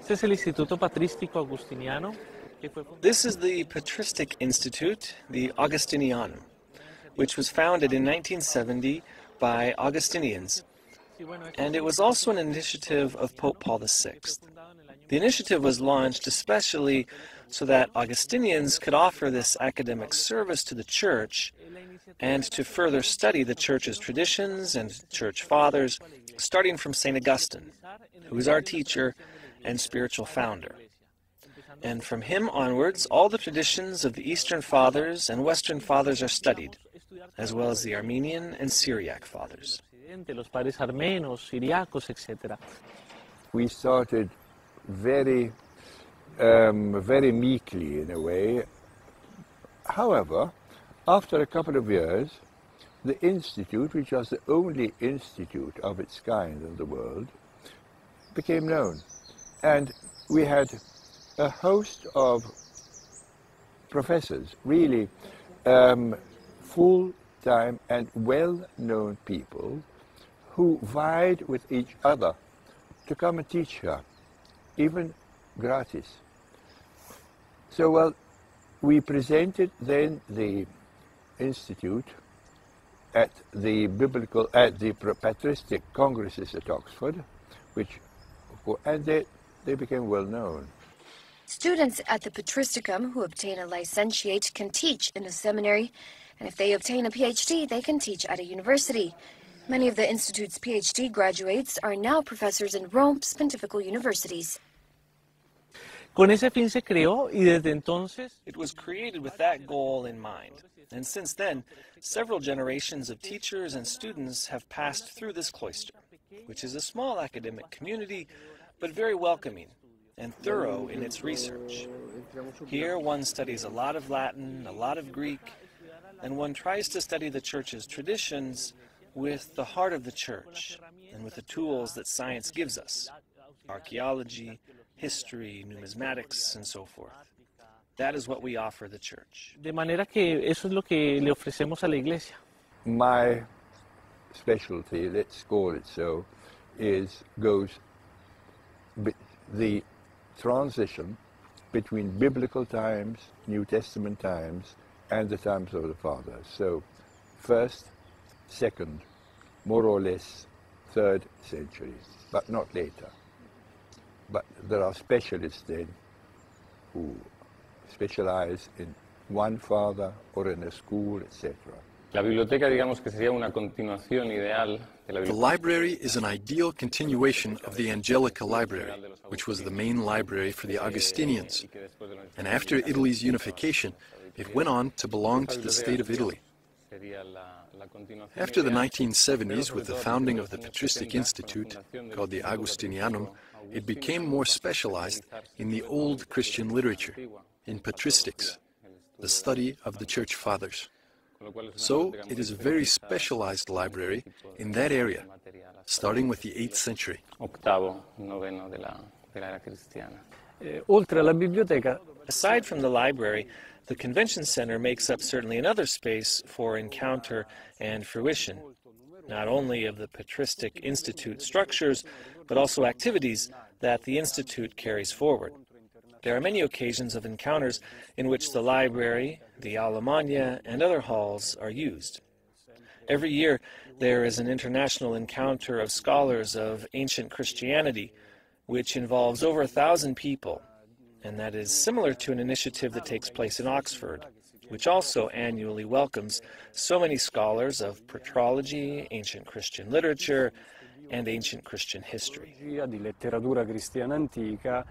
Este es el Instituto Patrístico Augustiniano. This is the Patristic Institute, the Augustinianum, which was founded in 1970 by Augustinians, and it was also an initiative of Pope Paul VI. The initiative was launched especially so that Augustinians could offer this academic service to the Church and to further study the Church's traditions and Church Fathers, starting from St. Augustine, who is our teacher and spiritual founder. And from him onwards, all the traditions of the Eastern Fathers and Western Fathers are studied, as well as the Armenian and Syriac Fathers. We started very meekly in a way. However, after a couple of years, the institute, which was the only institute of its kind in the world, became known. And we had a host of professors, really full-time and well-known people who vied with each other to come and teach here, even gratis. So, well, we presented then the institute at the Patristic Congresses at Oxford, and they became well known. Students at the Patristicum who obtain a licentiate can teach in a seminary, and if they obtain a PhD, they can teach at a university. Many of the Institute's PhD graduates are now professors in Rome's pontifical universities. Con ese fin se creó y desde entonces... It was created with that goal in mind, and since then, several generations of teachers and students have passed through this cloister, which is a small academic community, but very welcoming and thorough in its research. Here one studies a lot of Latin, a lot of Greek, and one tries to study the Church's traditions with the heart of the Church and with the tools that science gives us, archaeology, history, numismatics, and so forth. That is what we offer the Church. De manera que eso es lo que le ofrecemos a la Iglesia. My specialty, let's call it so, goes the transition between biblical times, New Testament times, and the times of the Fathers. So, first, second, more or less, third century, but not later. But there are specialists then who specialize in one father or in a school, etc. La biblioteca, digamos que sería una continuación ideal de la biblioteca. The library is an ideal continuation of the Angelica Library, which was the main library for the Augustinians. And after Italy's unification, it went on to belong to the state of Italy. After the 1970s, with the founding of the Patristic Institute, called the Augustinianum, it became more specialized in the old Christian literature, in patristics, the study of the Church Fathers. So it is a very specialized library in that area, starting with the 8th century. Aside from the library, the Convention Center makes up certainly another space for encounter and fruition, not only of the Patristic Institute structures, but also activities that the Institute carries forward. There are many occasions of encounters in which the library, the Aula Magna, and other halls are used. Every year, there is an international encounter of scholars of ancient Christianity, which involves over 1,000 people, and that is similar to an initiative that takes place in Oxford, which also annually welcomes so many scholars of patrology, ancient Christian literature, and ancient Christian history. Di letteratura cristiana antica,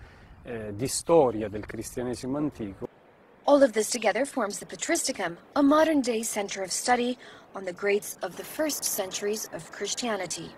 di storia del cristianesimo antico. All of this together forms the Patristicum, a modern-day center of study on the greats of the first centuries of Christianity.